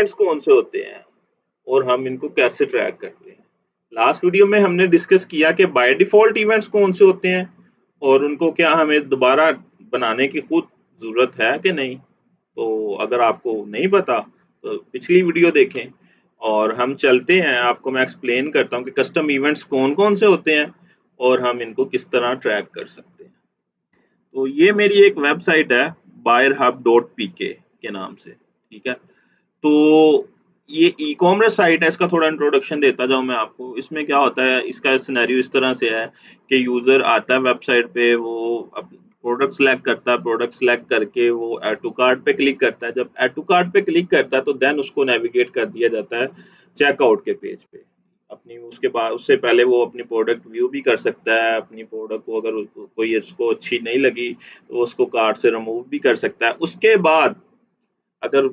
Events कौन से होते हैं और हम इनको कैसे ट्रैक करते हैं। लास्ट वीडियो में हमने डिस्कस किया कि बाय डिफ़ॉल्ट इवेंट्स कौन से होते हैं और उनको क्या हमें दोबारा बनाने की खुद ज़रूरत है कि नहीं। तो अगर आपको नहीं पता तो पिछली वीडियो देखें। और हम चलते हैं, आपको मैं एक्सप्लेन करता हूँ कि कस्टम इवेंट्स कौन-कौन से होते हैं और हम इनको किस तरह ट्रैक कर सकते हैं। तो ये मेरी एक वेबसाइट है buyerhub.pk के नाम से, ठीक है। तो ये ई-कॉमर्स साइट है, इसका थोड़ा इंट्रोडक्शन देता जाऊँ मैं आपको। इसमें क्या होता है, इसका सिनेरियो इस तरह से है कि यूज़र आता है वेबसाइट पे, वो प्रोडक्ट सेलेक्ट करता है, प्रोडक्ट सेलेक्ट करके वो ऐड टू कार्ट पे क्लिक करता है। जब ऐड टू कार्ट पे क्लिक करता है तो देन उसको नेविगेट कर दिया जाता है चेकआउट के पेज पे। अपनी उसके बाद उससे पहले वो अपनी प्रोडक्ट व्यू भी कर सकता है, अपनी प्रोडक्ट को अगर कोई उसको अच्छी नहीं लगी तो वो उसको कार्ट से रिमूव भी कर सकता है। उसके बाद अगर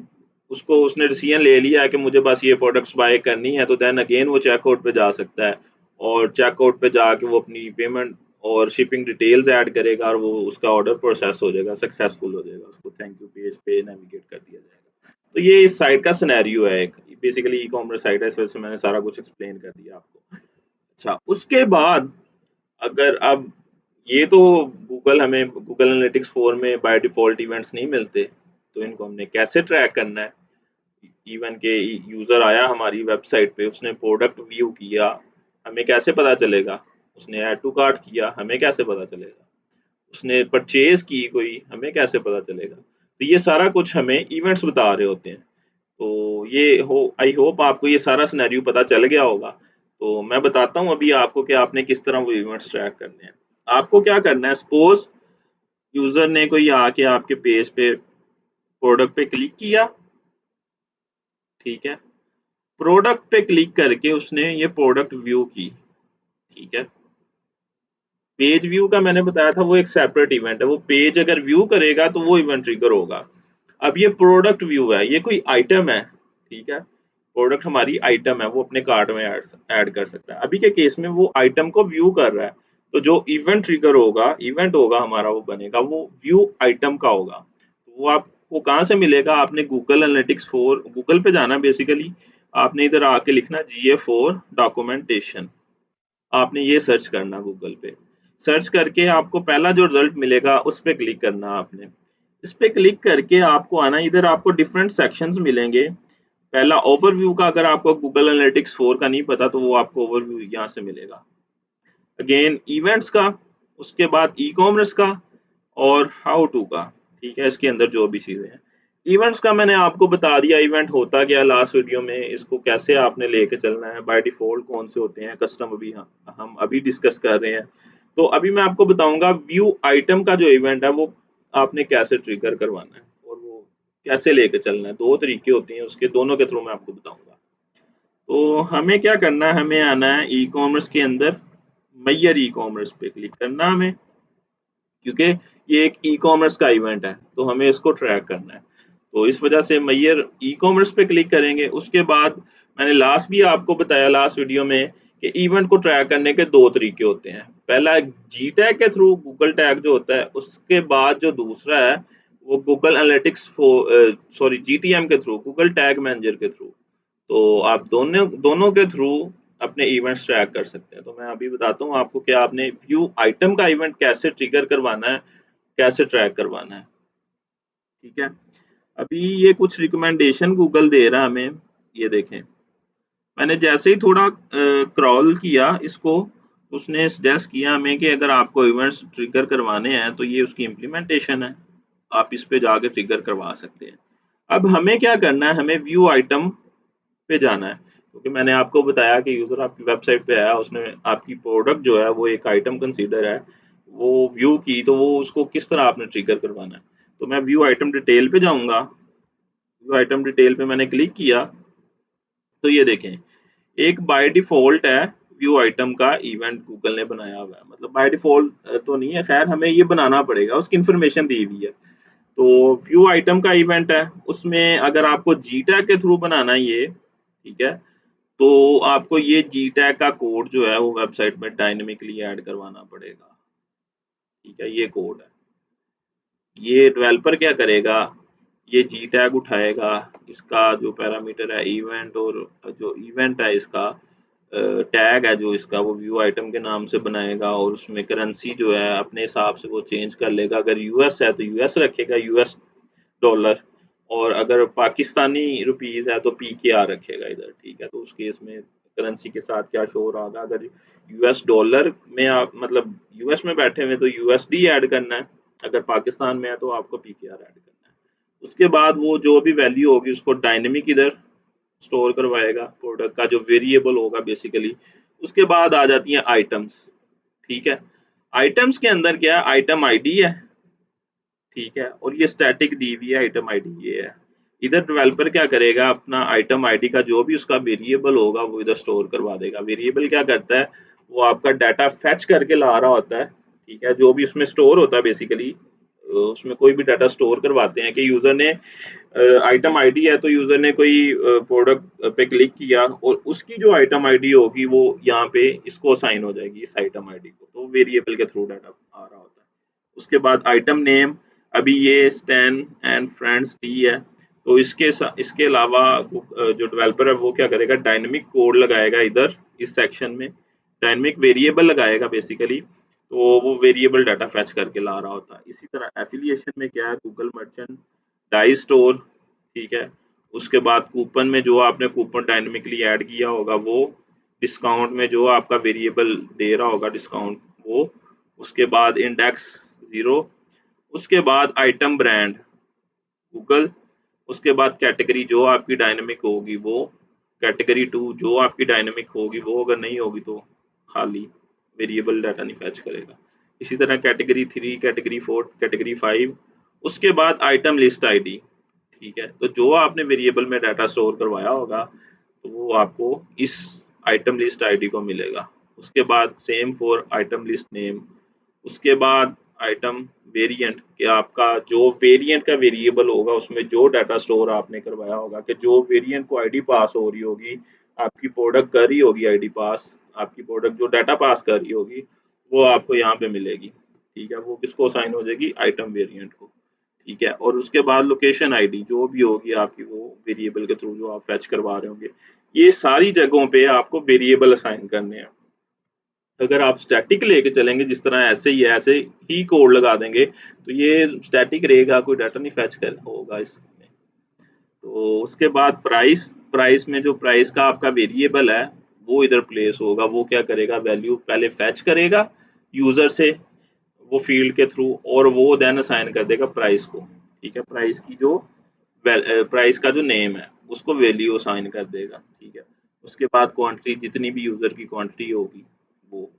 उसको उसने डिसीजन ले लिया है कि मुझे बस ये प्रोडक्ट्स बाय करनी है, तो देन अगेन वो चेकआउट पे जा सकता है और चेकआउट पे जाके वो अपनी पेमेंट और शिपिंग डिटेल्स ऐड करेगा और वो उसका ऑर्डर प्रोसेस हो जाएगा, सक्सेसफुल हो जाएगा, उसको थैंक यू पेज पे नेविगेट कर दिया जाएगा। तो ये इस साइट का सिनेरियो है, एक बेसिकली ई कॉमर्स साइट है, इस वजह से मैंने सारा कुछ एक्सप्लेन कर दिया आपको। अच्छा, उसके बाद अगर अब ये तो गूगल एनालिटिक्स 4 में बाय डिफ़ॉल्ट इवेंट्स नहीं मिलते, तो इनको हमने कैसे ट्रैक करना है। इवन के यूज़र आया हमारी वेबसाइट पे, उसने प्रोडक्ट व्यू किया, हमें कैसे पता चलेगा। उसने ऐड टू कार्ट किया, हमें कैसे पता चलेगा। उसने परचेज़ की कोई, हमें कैसे पता चलेगा। तो ये सारा कुछ हमें इवेंट्स बता रहे होते हैं। तो ये हो आई होप आपको ये सारा सिनेरियो पता चल गया होगा। तो मैं बताता हूँ अभी आपको कि आपने किस तरह वो इवेंट्स ट्रैक करने हैं। आपको क्या करना है, सपोज़ यूज़र ने कोई आके आपके पेज पे प्रोडक्ट पे क्लिक किया, ठीक है। प्रोडक्ट पे क्लिक करके उसने ये प्रोडक्ट व्यू की, ठीक है। पेज व्यू का मैंने बताया था वो एक सेपरेट इवेंट है, वो पेज अगर व्यू करेगा तो वो इवेंट ट्रिगर होगा। अब ये प्रोडक्ट व्यू है, ये कोई आइटम है, ठीक है। प्रोडक्ट हमारी आइटम है, वो अपने कार्ट में ऐड कर सकता है। अभी के केस में वो आइटम को व्यू कर रहा है, तो जो इवेंट ट्रिगर होगा, इवेंट होगा हमारा, वो बनेगा, वो व्यू आइटम का होगा। तो वो आपको कहाँ से मिलेगा, आपने गूगल एनालिटिक्स 4 गूगल पे जाना बेसिकली, आपने इधर आके लिखना GA4 डॉक्यूमेंटेशन, आपने ये सर्च करना गूगल पे। सर्च करके आपको पहला जो रिजल्ट मिलेगा उस पे क्लिक करना आपने। इस पे क्लिक करके आपको आना, इधर आपको डिफरेंट सेक्शंस मिलेंगे। पहला ओवरव्यू का, अगर आपको गूगल एनालिटिक्स 4 का नहीं पता तो वो आपको ओवरव्यू यहाँ से मिलेगा। अगेन इवेंट्स का, उसके बाद ई-कॉमर्स का और हाउ टू का, ठीक है, इसके अंदर जो भी चीज़ें हैं। इवेंट्स का मैंने आपको बता दिया, इवेंट होता क्या लास्ट वीडियो में, इसको कैसे आपने लेके चलना है, बाय डिफ़ॉल्ट कौन से होते हैं, कस्टम अभी हम अभी डिस्कस कर रहे हैं। तो अभी मैं आपको बताऊँगा व्यू आइटम का जो इवेंट है वो आपने कैसे ट्रिगर करवाना है और वो कैसे लेके चलना है। 2 तरीके होते हैं उसके, दोनों के थ्रू मैं आपको बताऊँगा। तो हमें क्या करना है, हमें आना है ई-कॉमर्स के अंदर, मैयर ई-कॉमर्स पे क्लिक करना है हमें, क्योंकि ये एक ई-कॉमर्स का इवेंट है, तो हमें इसको ट्रैक करना है। तो इस वजह से मैयर ई-कॉमर्स पे क्लिक करेंगे। उसके बाद मैंने लास्ट भी आपको बताया लास्ट वीडियो में कि इवेंट को ट्रैक करने के 2 तरीके होते हैं। पहला जी टैग के थ्रू, गूगल टैग जो होता है, उसके बाद जो दूसरा है वो गूगल एनालिटिक्स सॉरी जीटीएम के थ्रू, गूगल टैग मैनेजर के थ्रू। तो आप दोनों दोनों के थ्रू अपने इवेंट्स ट्रैक कर सकते हैं। तो मैं अभी बताता हूँ आपको कि आपने व्यू आइटम का इवेंट कैसे ट्रिगर करवाना है, कैसे ट्रैक करवाना है, ठीक है। अभी ये कुछ रिकमेंडेशन गूगल दे रहा है हमें, ये देखें। मैंने जैसे ही थोड़ा क्रॉल किया इसको, उसने सजेस्ट किया हमें कि अगर आपको इवेंट्स ट्रिगर करवाने हैं तो ये उसकी इम्प्लीमेंटेशन है, आप इस पे जाके ट्रिगर करवा सकते हैं। अब हमें क्या करना है, हमें व्यू आइटम पे जाना है, क्योंकि मैंने आपको बताया कि यूज़र आपकी वेबसाइट पे आया, उसने आपकी प्रोडक्ट जो है वो एक आइटम कंसीडर है, वो व्यू की, तो वो उसको किस तरह आपने ट्रिगर करवाना है। तो मैं व्यू आइटम डिटेल पे जाऊँगा, व्यू आइटम डिटेल पे मैंने क्लिक किया, तो ये देखें, एक बाय डिफ़ॉल्ट है व्यू आइटम का इवेंट गूगल ने बनाया हुआ है, मतलब बाय डिफ़ॉल्ट तो नहीं है, खैर हमें ये बनाना पड़ेगा, उसकी इन्फॉर्मेशन दी हुई है। तो व्यू आइटम का इवेंट है, उसमें अगर आपको जी टैग के थ्रू बनाना है ये, ठीक है, तो आपको ये जी टैग का कोड जो है वो वेबसाइट में डायनामिकली ऐड करवाना पड़ेगा, ठीक है, ये कोड है। ये डेवलपर क्या करेगा, ये जी टैग उठाएगा, इसका जो पैरामीटर है इवेंट, और जो इवेंट है इसका टैग है जो इसका, वो व्यू आइटम के नाम से बनाएगा, और उसमें करेंसी जो है अपने हिसाब से वो चेंज कर लेगा। अगर यूएस है तो यूएस रखेगा, यूएस डॉलर, और अगर पाकिस्तानी रुपीज है तो पीकेआर रखेगा इधर, ठीक है। तो उस केस में करेंसी के साथ क्या शो रहा होगा, अगर यूएस डॉलर में आप मतलब यूएस में बैठे हुए तो यूएसडी ऐड करना है, अगर पाकिस्तान में है तो आपको पीकेआर ऐड करना है। उसके बाद वो जो भी वैल्यू होगी उसको डायनेमिक इधर स्टोर करवाएगा, प्रोडक्ट का जो वेरिएबल होगा बेसिकली। उसके बाद आ जाती हैं आइटम्स, ठीक है। आइटम्स के अंदर क्या है, आइटम आईडी है, ठीक है, और ये स्टैटिक दी हुई है आइटम आईडी ये है। इधर डेवलपर क्या करेगा, अपना आइटम आईडी का जो भी उसका वेरिएबल होगा वो इधर स्टोर करवा देगा। वेरिएबल क्या करता है, वो आपका डाटा फेच करके ला रहा होता है, ठीक है, जो भी उसमें स्टोर होता है बेसिकली। उसमें कोई भी डाटा स्टोर करवाते हैं कि यूजर ने आइटम आईडी है तो यूजर ने कोई प्रोडक्ट पे क्लिक किया और उसकी जो आइटम आईडी होगी वो यहाँ पे इसको असाइन हो जाएगी, इस आइटम आईडी को, तो वेरिएबल के थ्रू डाटा आ रहा होता है। उसके बाद आइटम नेम, अभी ये स्टैन एंड फ्रेंड्स टी है, तो इसके अलावा जो डेवलपर है वो क्या करेगा, डायनेमिक कोड लगाएगा इधर इस सेक्शन में, डायनेमिक वेरिएबल लगाएगा बेसिकली, तो वो वेरिएबल डाटा फैच करके ला रहा होता है। इसी तरह एफिलिएशन में क्या है, गूगल मर्चेंट, डाई स्टोर, ठीक है। उसके बाद कूपन में जो आपने कूपन डायनेमिकली ऐड किया होगा वो, डिस्काउंट में जो आपका वेरिएबल दे रहा होगा डिस्काउंट वो, उसके बाद इंडेक्स 0, उसके बाद आइटम ब्रांड गूगल, उसके बाद कैटेगरी जो आपकी डायनेमिक होगी वो, कैटेगरी 2 जो आपकी डायनेमिक होगी वो, अगर नहीं होगी तो खाली वेरिएबल डाटा नहीं फैच करेगा। इसी तरह कैटेगरी 3, कैटेगरी 4, कैटेगरी 5, उसके बाद आइटम लिस्ट आईडी, ठीक है। तो जो आपने वेरिएबल में डाटा स्टोर करवाया होगा तो वो आपको इस आइटम लिस्ट आईडी को मिलेगा। उसके बाद same for item list name, उसके बाद आइटम वेरिएंट, कि आपका जो वेरिएंट का वेरिएबल होगा उसमें जो डाटा स्टोर आपने करवाया होगा, कि जो वेरिएंट को आईडी पास हो रही होगी, आपकी प्रोडक्ट कर रही होगी आईडी पास, आपकी प्रोडक्ट जो डाटा पास कर रही होगी वो आपको यहाँ पे मिलेगी, ठीक है। वो किसको असाइन हो जाएगी, आइटम वेरिएंट को, ठीक है। और उसके बाद लोकेशन आईडी जो भी होगी आपकी वो वेरिएबल के थ्रू जो आप फैच करवा रहे होंगे, ये सारी जगहों पे आपको वेरिएबल असाइन करने हैं। अगर आप स्टैटिक लेके चलेंगे जिस तरह ऐसे ही है ऐसे ही कोड लगा देंगे तो ये स्टैटिक रहेगा, कोई डाटा नहीं फैच कर होगा इसमें। तो उसके बाद प्राइस, प्राइस में जो प्राइस का आपका वेरिएबल है वो इधर प्लेस होगा, वो क्या करेगा, वैल्यू पहले फैच करेगा यूजर से वो फील्ड के थ्रू, और वो देन असाइन कर देगा प्राइस को, ठीक है। प्राइस की जो प्राइस का जो नेम है उसको वैल्यू असाइन कर देगा, ठीक है। उसके बाद क्वांटिटी, जितनी भी यूजर की क्वांटिटी होगी वो,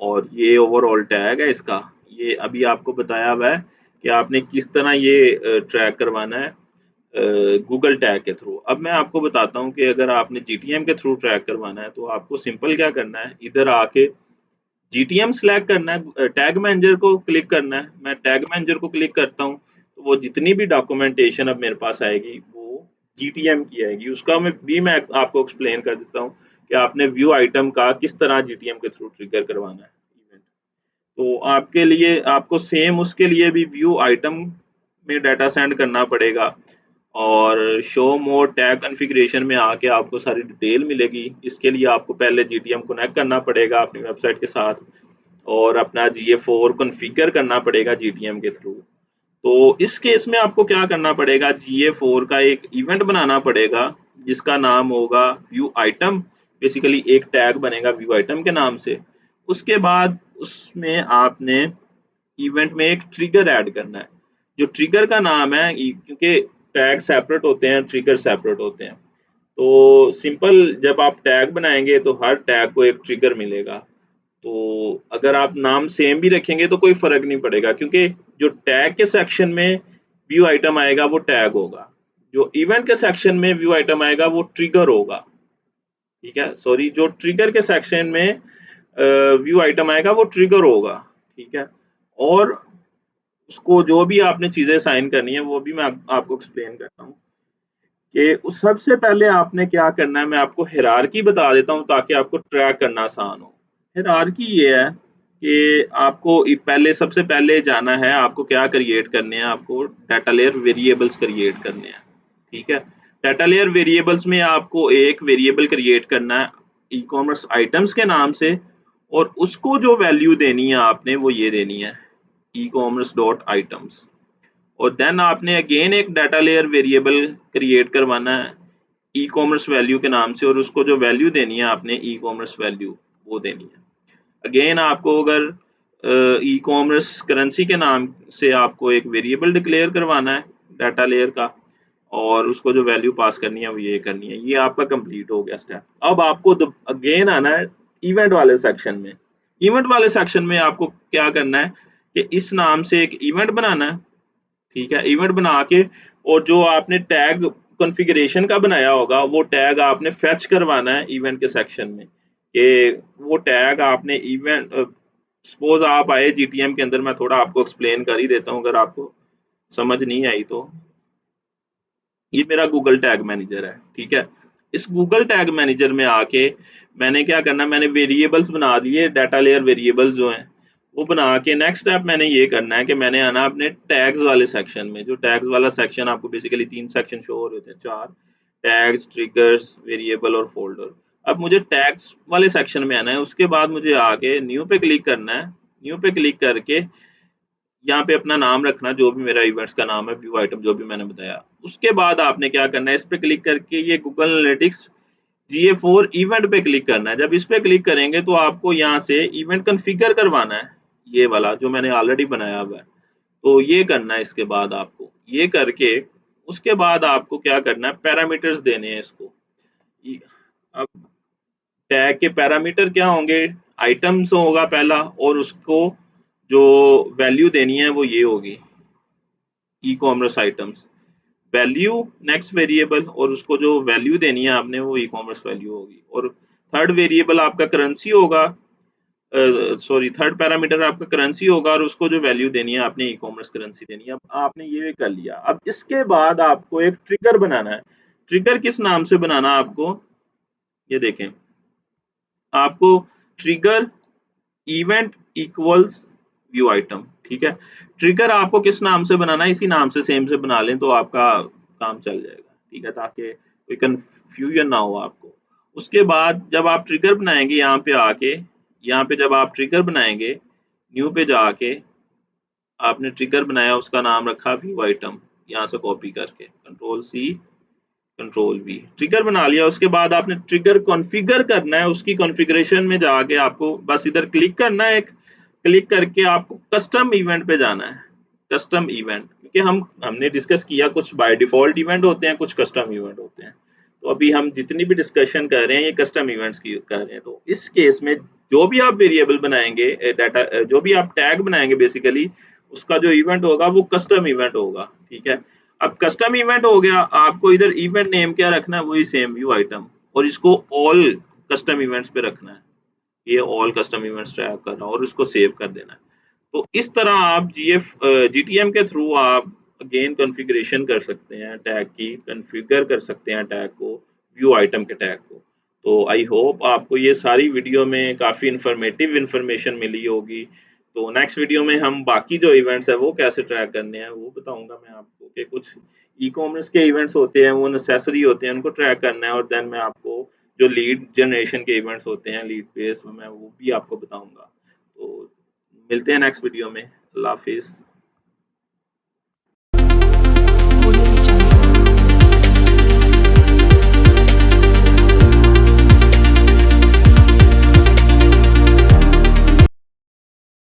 और ये ओवरऑल टैग है इसका। ये अभी आपको बताया हुआ है कि आपने किस तरह ये ट्रैक करवाना है गूगल टैग के थ्रू। अब मैं आपको बताता हूँ कि अगर आपने जीटीएम के थ्रू ट्रैक करवाना है तो आपको सिंपल क्या करना है, इधर आके जीटीएम सिलेक्ट करना है, टैग मैनेजर को क्लिक करना है। मैं टैग मैनेजर को क्लिक करता हूँ तो वो जितनी भी डॉक्यूमेंटेशन अब मेरे पास आएगी वो जीटीएम की आएगी। उसका मैं आपको एक्सप्लेन कर देता हूँ कि आपने व्यू आइटम का किस तरह जीटीएम के थ्रू ट्रिगर करवाना है इवेंट। तो आपके लिए आपको सेम उसके लिए भी व्यू आइटम में डाटा सेंड करना पड़ेगा, और शो मोर टैग कॉन्फ़िगरेशन में आके आपको सारी डिटेल मिलेगी। इसके लिए आपको पहले जीटीएम कनेक्ट करना पड़ेगा अपनी वेबसाइट के साथ, और अपना GA4 कॉन्फ़िगर करना पड़ेगा जीटीएम के थ्रू। तो इस केस में आपको क्या करना पड़ेगा, GA4 का एक इवेंट बनाना पड़ेगा जिसका नाम होगा व्यू आइटम, बेसिकली एक टैग बनेगा व्यू आइटम के नाम से। उसके बाद उसमें आपने इवेंट में एक ट्रिगर ऐड करना है, जो ट्रिगर का नाम है, क्योंकि टैग सेपरेट होते हैं ट्रिगर सेपरेट होते हैं, तो सिंपल जब आप टैग बनाएंगे तो हर टैग को एक ट्रिगर मिलेगा। तो अगर आप नाम सेम भी रखेंगे तो कोई फर्क नहीं पड़ेगा, क्योंकि जो टैग के सेक्शन में व्यू आइटम आएगा वो टैग होगा, जो इवेंट के सेक्शन में व्यू आइटम आएगा वो ट्रिगर होगा, ठीक है। सॉरी, जो ट्रिगर के सेक्शन में व्यू आइटम आएगा वो ट्रिगर होगा, ठीक है। और उसको जो भी आपने चीजें साइन करनी है वो भी मैं आपको एक्सप्लेन करता हूँ कि उस सबसे पहले आपने क्या करना है। मैं आपको हायरार्की बता देता हूँ ताकि आपको ट्रैक करना आसान हो। हायरार्की ये है कि आपको पहले सबसे पहले जाना है, आपको क्या क्रिएट करने हैं, आपको डाटा लेयर वेरिएबल्स क्रिएट करने हैं। ठीक है, डाटा लेयर वेरिएबल्स में आपको एक वेरिएबल क्रिएट करना है ई कॉमर्स आइटम्स के नाम से, और उसको जो वैल्यू देनी है आपने वो ये देनी है ई कॉमर्स डॉट आइटम्स। और देन आपने अगेन एक डाटा लेयर वेरिएबल क्रिएट करवाना है ई कॉमर्स वैल्यू के नाम से, और उसको जो वैल्यू देनी है आपने ई कॉमर्स वैल्यू वो देनी है। अगेन आपको अगर ई कॉमर्स करेंसी के नाम से आपको एक वेरिएबल डिक्लेयर करवाना है डाटा लेयर का, और उसको जो वैल्यू पास करनी है वो ये करनी है। ये आपका कंप्लीट हो गया स्टेप। अब आपको अगेन आना है इवेंट वाले सेक्शन में। इवेंट वाले सेक्शन में आपको क्या करना है कि इस नाम से एक इवेंट बनाना है। ठीक है, इवेंट बना के, और जो आपने टैग कॉन्फ़िगरेशन का बनाया होगा वो टैग आपने फेच करवाना है इवेंट के सेक्शन में, कि वो टैग आपने इवेंट सपोज आप आए जीटीएम के अंदर, मैं थोड़ा आपको एक्सप्लेन कर ही देता हूँ अगर आपको समझ नहीं आई तो। ये मेरा गूगल टैग मैनेजर है। ठीक है, इस गूगल टैग मैनेजर में आके मैंने क्या करना, मैंने वेरिएबल्स बना दिए, डाटा लेयर वेरिएबल्स जो हैं वो बना के नेक्स्ट स्टेप मैंने ये करना है कि मैंने आना अपने टैग्स वाले सेक्शन में। जो टैग्स वाला सेक्शन आपको बेसिकली 3 सेक्शन शो हो रहे थे, 4 टैग्स, ट्रिगर्स, वेरिएबल और फोल्डर। अब मुझे टैग्स वाले सेक्शन में आना है, उसके बाद मुझे आके न्यू पे क्लिक करना है। न्यू पे क्लिक करके यहाँ पे अपना नाम रखना, जो भी मेरा इवेंट्स का नाम है, व्यू आइटम जो भी मैंने बताया। उसके बाद आपने क्या करना है, इस पे क्लिक करके ये गूगल एनालिटिक्स GA4 इवेंट पे क्लिक करना है। जब इस पे क्लिक करेंगे तो आपको यहाँ से इवेंट कॉन्फ़िगर करवाना है, ये वाला जो मैंने ऑलरेडी बनाया हुआ है। तो ये करना है, इसके बाद आपको ये करके उसके बाद आपको क्या करना है, पैरामीटर्स देने हैं इसको। अब टैग के पैरामीटर क्या होंगे, आइटम्स होगा पहला, और उसको जो वैल्यू देनी है वो ये होगी e commerce items value, next variable, और उसको जो वैल्यू देनी है आपने वो ई कॉमर्स वैल्यू होगी। और थर्ड वेरिएबल आपका करेंसी होगा, सॉरी थर्ड पैरामीटर आपका करेंसी होगा, और उसको जो वैल्यू देनी है आपने ई कॉमर्स करेंसी देनी है। अब आपने ये कर लिया। अब इसके बाद आपको एक ट्रिगर बनाना है। ट्रिगर किस नाम से बनाना है आपको, ये देखें, आपको trigger event equals view item. ठीक है, ट्रिगर आपको किस नाम से बनाना है, इसी नाम से सेम से बना लें तो आपका काम चल जाएगा। ठीक है, ताकि कोई कंफ्यूजन ना हो आपको। उसके बाद जब आप ट्रिगर बनाएंगे यहाँ पे आके, यहाँ पे जब आप ट्रिगर बनाएंगे, न्यू पे जाके आपने ट्रिगर बनाया, उसका नाम रखा व्यू आइटम, यहाँ से कॉपी करके control C control V, trigger बना लिया। उसके बाद आपने ट्रिगर कॉन्फ़िगर करना है, उसकी कॉन्फ़िगरेशन में जाके आपको बस इधर क्लिक करना है, एक क्लिक करके आपको कस्टम इवेंट पे जाना है। कस्टम इवेंट, क्योंकि हमने डिस्कस किया कुछ बाय डिफ़ॉल्ट इवेंट होते हैं, कुछ कस्टम इवेंट होते हैं। तो अभी हम जितनी भी डिस्कशन कर रहे हैं ये कस्टम इवेंट्स की कर रहे हैं। तो इस केस में जो भी आप वेरिएबल बनाएंगे, डाटा जो भी आप टैग बनाएंगे बेसिकली, उसका जो इवेंट होगा वो कस्टम इवेंट होगा। ठीक है, अब कस्टम इवेंट हो गया, आपको इधर इवेंट नेम क्या रखना है, वही सेम व्यू आइटम, और इसको ऑल कस्टम इवेंट्स पे रखना है। ये ऑल कस्टम इवेंट्स ट्रैक करना और उसको सेव कर देना है। तो इस तरह आप जीटीएम के थ्रू आप अगेन कॉन्फ़िगरेशन कर सकते हैं, टैग की कॉन्फ़िगर कर सकते हैं टैग को, व्यू आइटम के टैग को। तो आई होप आपको ये सारी वीडियो में काफ़ी इन्फॉर्मेटिव इन्फॉर्मेशन मिली होगी। तो नेक्स्ट वीडियो में हम बाकी जो इवेंट्स है वो कैसे ट्रैक करने हैं वो बताऊंगा मैं आपको, कि कुछ ई कॉमर्स के इवेंट्स होते हैं वो नेसेसरी होते हैं, उनको ट्रैक करना है। और देन मैं आपको जो लीड जनरेशन के इवेंट्स होते हैं लीड बेस, मैं वो भी आपको बताऊंगा। तो मिलते हैं नेक्स्ट वीडियो में। अल्लाह हाफिज़।